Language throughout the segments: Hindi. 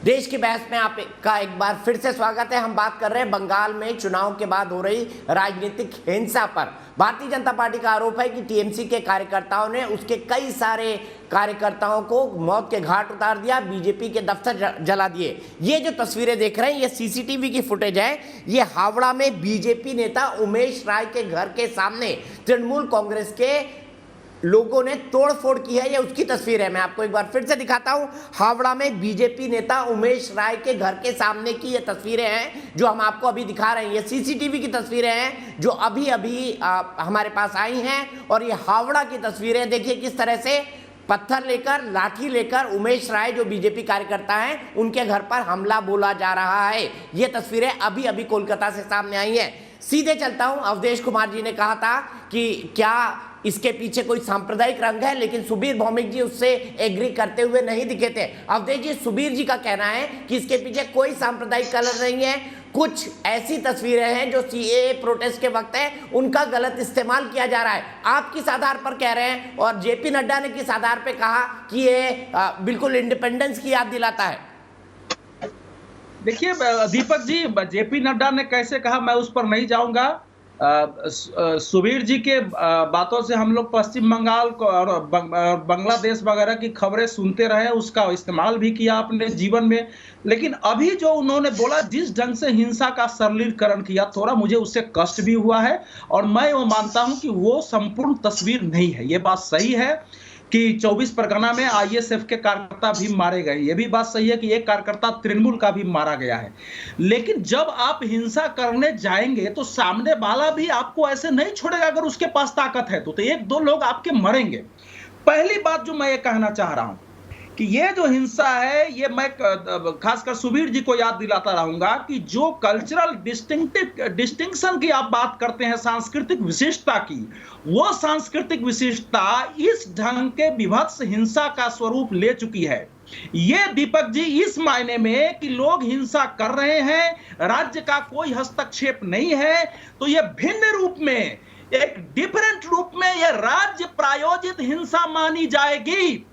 देश की बहस में आपका एक बार फिर से स्वागत है। हम बात कर रहे हैं बंगाल में चुनाव के बाद हो रही राजनीतिक हिंसा पर। भारतीय जनता पार्टी का आरोप है कि टीएमसी के कार्यकर्ताओं ने उसके कई सारे कार्यकर्ताओं को मौत के घाट उतार दिया, बीजेपी के दफ्तर जला दिए। ये जो तस्वीरें देख रहे हैं ये सीसीटीवी की फुटेज है। ये हावड़ा में बीजेपी नेता उमेश राय के घर के सामने तृणमूल कांग्रेस के लोगों ने तोड़फोड़ की है, ये उसकी तस्वीर है। मैं आपको एक बार फिर से दिखाता हूं। हावड़ा में बीजेपी नेता उमेश राय के घर के सामने की ये तस्वीरें हैं जो हम आपको अभी दिखा रहे हैं। ये सीसीटीवी की तस्वीरें हैं जो अभी अभी हमारे पास आई हैं। और ये हावड़ा की तस्वीरें देखिए किस तरह से पत्थर लेकर, लाठी लेकर उमेश राय जो बीजेपी कार्यकर्ता हैं उनके घर पर हमला बोला जा रहा है। ये तस्वीरें अभी अभी कोलकाता से सामने आई हैं। सीधे चलता हूं। अवधेश कुमार जी ने कहा था कि क्या इसके पीछे कोई सांप्रदायिक रंग है, लेकिन सुबीर भौमिक जी उससे एग्री करते हुए नहीं दिखे थे। अवधेश जी, सुबीर जी का कहना है कि इसके पीछे कोई सांप्रदायिक कलर नहीं है। कुछ ऐसी तस्वीरें हैं जो सीएए प्रोटेस्ट के वक्त है उनका गलत इस्तेमाल किया जा रहा है। आप किस आधार पर कह रहे हैं और जेपी नड्डा ने किस आधार पर कहा कि ये बिल्कुल इंडिपेंडेंस की याद दिलाता है? देखिए दीपक जी, जेपी नड्डा ने कैसे कहा मैं उस पर नहीं जाऊंगा। सुबीर जी के बातों से हम लोग पश्चिम बंगाल और बांग्लादेश वगैरह की खबरें सुनते रहे, उसका इस्तेमाल भी किया अपने जीवन में। लेकिन अभी जो उन्होंने बोला, जिस ढंग से हिंसा का सरलीकरण किया, थोड़ा मुझे उससे कष्ट भी हुआ है। और मैं वो मानता हूं कि वो संपूर्ण तस्वीर नहीं है। ये बात सही है कि 24 परगना में आईएसएफ के कार्यकर्ता भी मारे गए। ये भी बात सही है कि एक कार्यकर्ता तृणमूल का भी मारा गया है। लेकिन जब आप हिंसा करने जाएंगे तो सामने वाला भी आपको ऐसे नहीं छोड़ेगा। अगर उसके पास ताकत है तो एक दो लोग आपके मरेंगे। पहली बात जो मैं ये कहना चाह रहा हूं कि ये जो हिंसा है, ये मैं खासकर सुबीर जी को याद दिलाता रहूंगा कि जो कल्चरल डिस्टिंक्शन की आप बात करते हैं, सांस्कृतिक विशिष्टता की, वो सांस्कृतिक विशिष्टता इस ढंग के विभत्स हिंसा का स्वरूप ले चुकी है। ये दीपक जी इस मायने में कि लोग हिंसा कर रहे हैं, राज्य का कोई हस्तक्षेप नहीं है, तो ये भिन्न रूप में, एक डिफरेंट रूप में ये राज्य प्रायोजित हिंसा मानी जाएगी।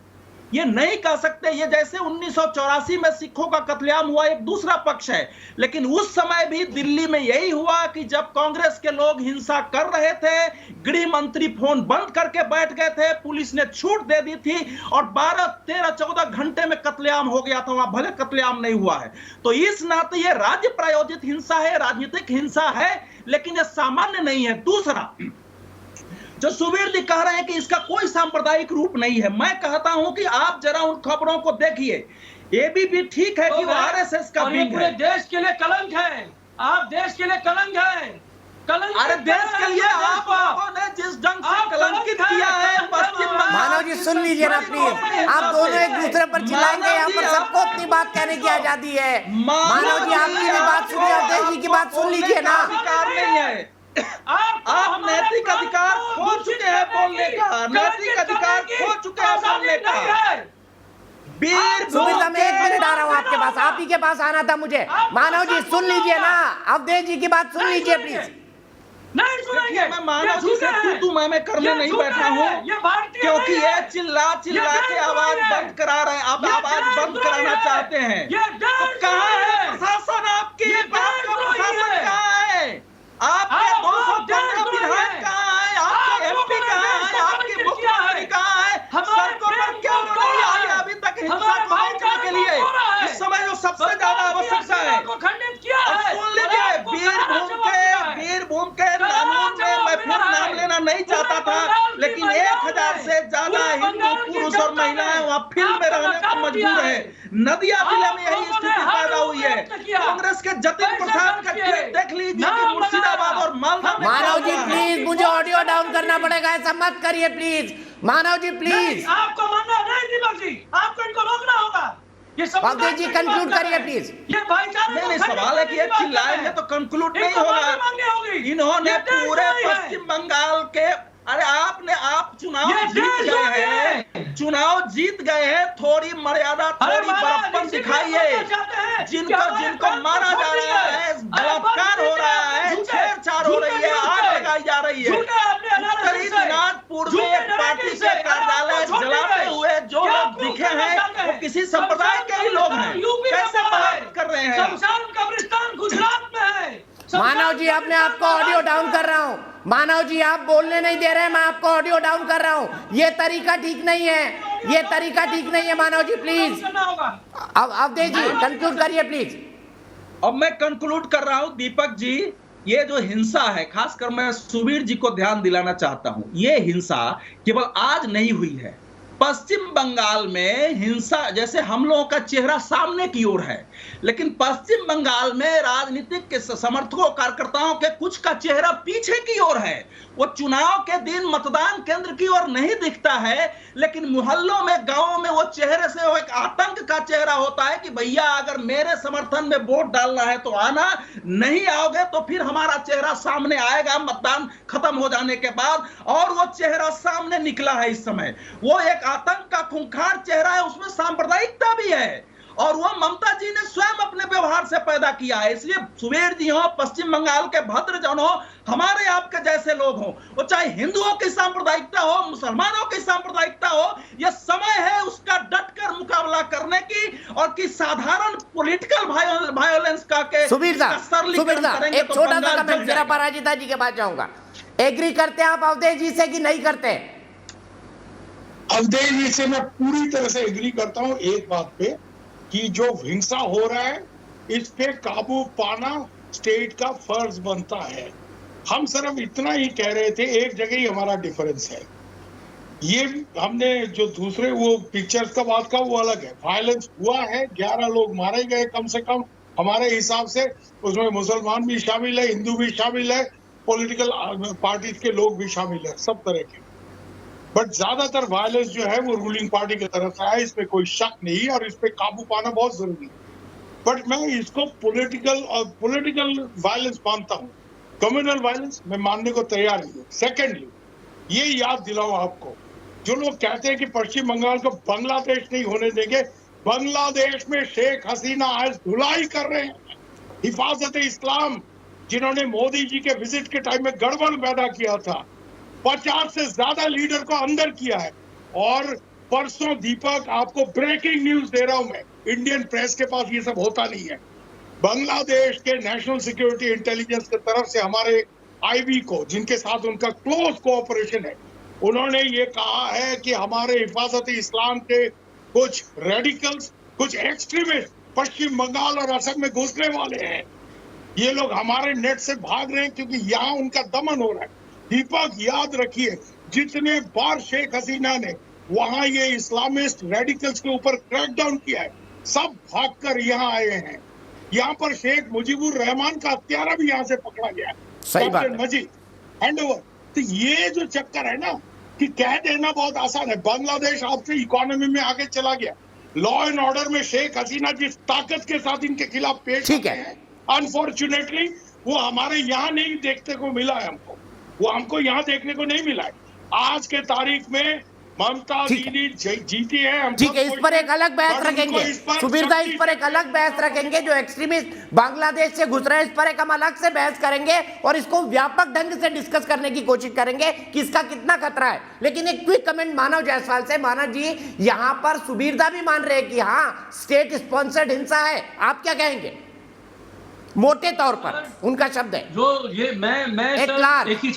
ये नहीं कह सकते। ये जैसे 1984 में सिखों का कत्लेआम हुआ, एक दूसरा पक्ष है। लेकिन उस समय भी दिल्ली में यही हुआ कि जब कांग्रेस के लोग हिंसा कर रहे थे, गृह मंत्री फोन बंद करके बैठ गए थे, पुलिस ने छूट दे दी थी और 12, 13, 14 घंटे में कत्लेआम हो गया था। वहां भले कत्लेआम नहीं हुआ है। तो इस नाते ये राज्य प्रायोजित हिंसा है, राजनीतिक हिंसा है, लेकिन ये सामान्य नहीं है। दूसरा, जो सुबीर जी कह रहे हैं कि इसका कोई सांप्रदायिक रूप नहीं है, मैं कहता हूं कि आप जरा उन खबरों को देखिए। एबीपी ठीक है कि वो आरएसएस का विंग है। पूरे देश के लिए कलंक है। आप देश के लिए कलंक है। कलंक, अरे देश के लिए आप लोगों ने जिस ढंग से कलंकित किया है पश्चिम बंगाल। मानव जी सुन लीजिए ना प्लीज। आप दोनों एक दूसरे पर चिल्लाएंगे, यहाँ पर सबको अपनी बात कहने की आजादी है। मानव जी आपकी भी बात सुनिए, अवधेश जी की बात सुन लीजिए ना। अधिकार नहीं है। आप नैतिक अधिकार खो चुके हैं बोलने का, नैतिक अधिकार खो चुके हैं बोलने का। सुबीर साहब, मैं 1 मिनट आ रहा हूं आपके पास, आप ही के पास आना था मुझे। मानव जी सुन लीजिए ना, अवधेश जी की बात सुन लीजिए प्लीज। नहीं सुनेंगे। मैं मानव जी से तू मैं करने नहीं बैठा हूँ, क्योंकि ये चिल्ला के आवाज बंद करा रहे हैं। आप आवाज बंद कराना चाहते हैं। कहाँ है प्रशासन? आपकी प्रशासन कहाँ है? आपके 215 विधायक कहाँ है? आपके एमपी कहाँ है? आपके मुख्यमंत्री कहाँ है? सड़कों पर क्यों नहीं आए अभी तक हिंसा को रोकने के लिए? इस समय जो सबसे ज्यादा आवश्यकता है, सुन लीजिए, वीरभूम के कानून में मैं फिर नाम लेना नहीं चाहता था, लेकिन 1000 से ज्यादा हिंदू पुरुष और महिलाएं वहाँ फील्ड में रहने को मजबूर है। नदिया जिले में यही स्थिति पैदा हुई है। कांग्रेस के जतिन प्रसाद का ट्वीट देख लीजिए कि मुर्शिदाबाद और मालदा में। मानव जी प्लीज, मुझे ऑडियो डाउन करना पड़ेगा, ऐसा मत करिए प्लीज। Manav ji please. आपको मानना नहीं दीपक जी, आपको इनको रोकना होगा। ये अवधेश जी कंक्लूड करिए प्लीज। ये भाईचारे नहीं, सवाल है कि ये चिल्लाएंगे तो कंक्लूड नहीं होगा। इन्होंने पूरे पश्चिम बंगाल के, अरे आप चुनाव जीत गए हैं, चुनाव जीत गए हैं, थोड़ी मर्यादा, थोड़ी बड़प्पन दिखाइए। जिनको मारा जा रहा है, बलात्कार हो रहा है, छेड़छाड़ हो रही है, आग लगाई जा रही है, उत्तरी दिनाजपुर गोरखपुर में एक पार्टी के कार्यालय जलाते हुए जो लोग दिखे हैं वो किसी संप्रदाय के ही लोग हैं, कैसे बात कर रहे हैं? शमशान कब्रिस्तान गुजरात में है। मानव जी, अपने आप को ऑडियो डाउन कर रहा हूं। मानव जी, आप बोलने नहीं दे रहे हैं, मैं आपको ऑडियो डाउन कर रहा हूं। ये तरीका ठीक नहीं है, ये तरीका ठीक नहीं है। मानव जी प्लीज, अब अवधेश जी कंक्लूड करिए प्लीज। अब मैं कंक्लूड कर रहा हूं। दीपक जी, ये जो हिंसा है, खासकर मैं सुबीर जी को ध्यान दिलाना चाहता हूं, ये हिंसा केवल आज नहीं हुई है। पश्चिम बंगाल में हिंसा, जैसे हम लोगों का चेहरा सामने की ओर है, लेकिन पश्चिम बंगाल में राजनीतिक के समर्थकों कार्यकर्ताओं के कुछ का चेहरा पीछे की ओर है। वो चुनाव के दिन मतदान केंद्र की ओर नहीं दिखता है, लेकिन मोहल्लों में, गांवों में वो चेहरे से वो एक आतंक का चेहरा होता है कि भैया अगर मेरे समर्थन में वोट डालना है तो आना, नहीं आओगे तो फिर हमारा चेहरा सामने आएगा मतदान खत्म हो जाने के बाद। और वो चेहरा सामने निकला है इस समय। वो एक आतंक का खूंखार चेहरा है, उसमें सांप्रदायिकता भी है, और वो ममता जी ने स्वयं अपने व्यवहार से पैदा किया है। इसलिए सुबीर जी हो, पश्चिम बंगाल के भद्रजन हो, हमारे आपके जैसे लोग हो, वो चाहे हिंदुओं की सांप्रदायिकता हो, मुसलमानों की सांप्रदायिकता हो, यह समय है उसका डटकर मुकाबला करने की, और कि साधारण पॉलिटिकल वायलेंस का के सुबीर साहब एक छोटा सा कमेंट, जरा पराजिता जी के पास जाऊंगा। एग्री करते हैं आप अवधेश जी से कि नहीं करते? अवधेश जी से मैं पूरी तरह से एग्री करता हूं एक बात पे, कि जो हिंसा हो रहा है इस पे काबू पाना स्टेट का फर्ज बनता है। हम सिर्फ इतना ही कह रहे थे, एक जगह ही हमारा डिफरेंस है। ये हमने जो दूसरे वो पिक्चर्स का बात का वो अलग है। वायलेंस हुआ है, 11 लोग मारे गए कम से कम हमारे हिसाब से, उसमें मुसलमान भी शामिल है, हिंदू भी शामिल है, पॉलिटिकल पार्टीज के लोग भी शामिल है, सब तरह के। बट ज्यादातर वायलेंस जो है वो रूलिंग पार्टी की तरफ से है, इसमें कोई शक नहीं, और इस पे काबू पाना बहुत जरूरी है। बट मैं इसको पॉलिटिकल वायलेंस मानता हूँ, कम्युनल वायलेंस मैं मानने को तैयार नहीं हूँ। सेकेंडली, ये याद दिलाऊं आपको, जो लोग कहते हैं कि पश्चिम बंगाल को बांग्लादेश नहीं होने देंगे, बांग्लादेश में शेख हसीना आज धुलाई कर रहे हैं। हिफाजत इस्लाम, जिन्होंने मोदी जी के विजिट के टाइम में गड़बड़ पैदा किया था, 50 से ज्यादा लीडर को अंदर किया है। और परसों दीपक, आपको ब्रेकिंग न्यूज दे रहा हूं मैं, इंडियन प्रेस के पास ये सब होता नहीं है। बांग्लादेश के नेशनल सिक्योरिटी इंटेलिजेंस की तरफ से हमारे आईबी को, जिनके साथ उनका क्लोज कोऑपरेशन है, उन्होंने ये कहा है कि हमारे हिफाजत इस्लाम के कुछ रेडिकल्स, कुछ एक्सट्रीमिस्ट पश्चिम बंगाल और असम में घुसने वाले हैं। ये लोग हमारे नेट से भाग रहे हैं क्योंकि यहाँ उनका दमन हो रहा है। दीपक, याद रखिए, जितने बार शेख हसीना ने वहां ये इस्लामिस्ट रेडिकल्स के ऊपर क्रैकडाउन किया है, सब भागकर यहाँ आए हैं। यहाँ पर शेख मुजीबुर रहमान का हत्यारा भी यहाँ से पकड़ा गया है, सही बात है। मजीद हैंडओवर। तो ये जो चक्कर है ना, कि कह देना बहुत आसान है, बांग्लादेश आपसे इकोनॉमी में आगे चला गया, लॉ एंड ऑर्डर में शेख हसीना जिस ताकत के साथ इनके खिलाफ पेश ठीक आते हैं, अनफॉर्चुनेटली वो हमारे यहाँ नहीं देखने को मिला है। वो हमको यहाँ देखने को नहीं मिला है। आज के तारीख में ममता दीदी जीती है। ठीक है, इस पर एक अलग बहस रखेंगे सुबीर भाई, इस पर एक अलग बहस रखेंगे। जो एक्सट्रीमिस्ट बांग्लादेश से घुस रहे हैं, इस पर एक हम अलग से बहस करेंगे और इसको व्यापक ढंग से डिस्कस करने की कोशिश करेंगे कि इसका कितना खतरा है। लेकिन एक क्विक कमेंट मानव जायसवाल से। मानव जी, यहाँ पर सुबीरदा भी मान रहे हैं कि हाँ, स्टेट स्पॉन्सर्ड हिंसा है, आप क्या कहेंगे? मोटे तौर पर उनका शब्द है। जो ये मैं एक ही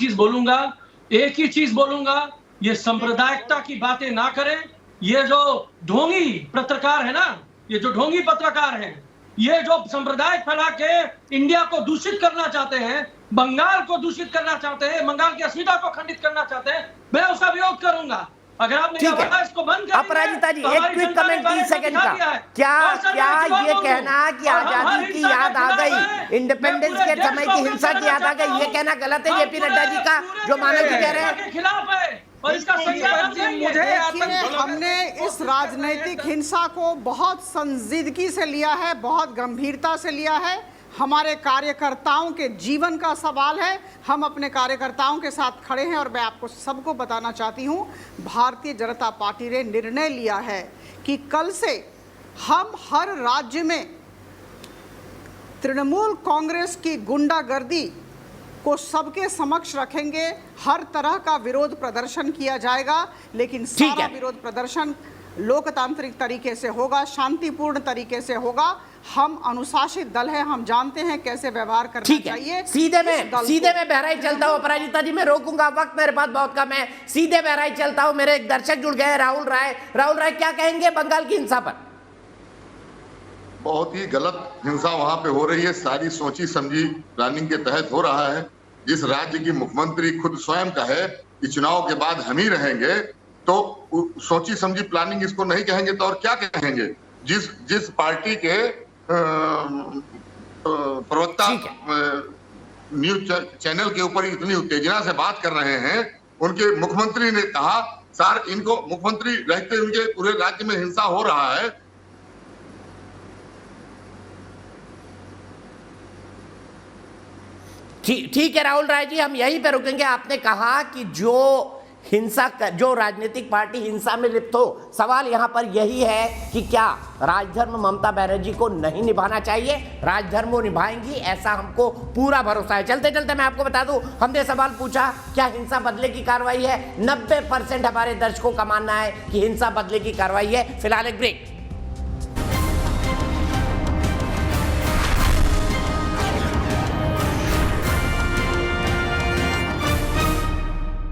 चीज बोलूंगा, ये सांप्रदायिकता की बातें ना करें। ये जो ढोंगी पत्रकार है ना, ये जो ढोंगी पत्रकार हैं, ये जो सांप्रदायिक फैला के इंडिया को दूषित करना चाहते हैं, बंगाल को दूषित करना चाहते हैं, बंगाल की अस्मिता को खंडित करना चाहते हैं, मैं उसका विरोध करूंगा। अगर आपने कहा इसको बंद कर, अपराजिता जी, एक क्विक कमेंट 30 सेकंड का। क्या ये कहना कि आजादी की याद आ गई, इंडिपेंडेंस के समय की हिंसा की याद आ गई, ये कहना गलत है जेपी नड्डा जी का, जो मानव जी कह रहे हैं? खिलाफ है और इसका हमने इस राजनीतिक हिंसा को बहुत संजीदगी से लिया है, बहुत गंभीरता से लिया है। हमारे कार्यकर्ताओं के जीवन का सवाल है, हम अपने कार्यकर्ताओं के साथ खड़े हैं। और मैं आपको सबको बताना चाहती हूं, भारतीय जनता पार्टी ने निर्णय लिया है कि कल से हम हर राज्य में तृणमूल कांग्रेस की गुंडागर्दी को सबके समक्ष रखेंगे, हर तरह का विरोध प्रदर्शन किया जाएगा, लेकिन सारा विरोध प्रदर्शन लोकतांत्रिक तरीके से होगा, शांतिपूर्ण तरीके से होगा। हम अनुशासित दल है, हम जानते हैं कैसे व्यवहार करना चाहिए। सीधे में बहराइच चलता हूँ अपराजिता जी, मैं रोकूंगा, वक्त मेरे पास बहुत कम है। सीधे बहराइच चलता हूँ, मेरे एक दर्शक जुड़ गए, राहुल राय क्या कहेंगे बंगाल की हिंसा पर? बहुत ही गलत हिंसा वहां पे हो रही है, सारी सोची समझी प्लानिंग के तहत हो रहा है। जिस राज्य की मुख्यमंत्री खुद स्वयं का है कि चुनाव के बाद हम ही रहेंगे, तो सोची समझी प्लानिंग इसको नहीं कहेंगे तो और क्या कहेंगे? जिस पार्टी के प्रवक्ता न्यूज चैनल के ऊपर इतनी उत्तेजना से बात कर रहे हैं, उनके मुख्यमंत्री ने कहा सर इनको, मुख्यमंत्री रहते उनके पूरे राज्य में हिंसा हो रहा है। ठीक है राहुल राय जी, हम यहीं पे रुकेंगे। आपने कहा कि जो राजनीतिक पार्टी हिंसा में लिप्त हो, सवाल यहां पर यही है कि क्या राजधर्म ममता बनर्जी को नहीं निभाना चाहिए? राजधर्म वो निभाएंगी, ऐसा हमको पूरा भरोसा है। चलते चलते मैं आपको बता दूं, हमने सवाल पूछा क्या हिंसा बदले की कार्रवाई है? 90% हमारे दर्शकों का मानना है कि हिंसा बदले की कार्रवाई है। फिलहाल एक ब्रेक।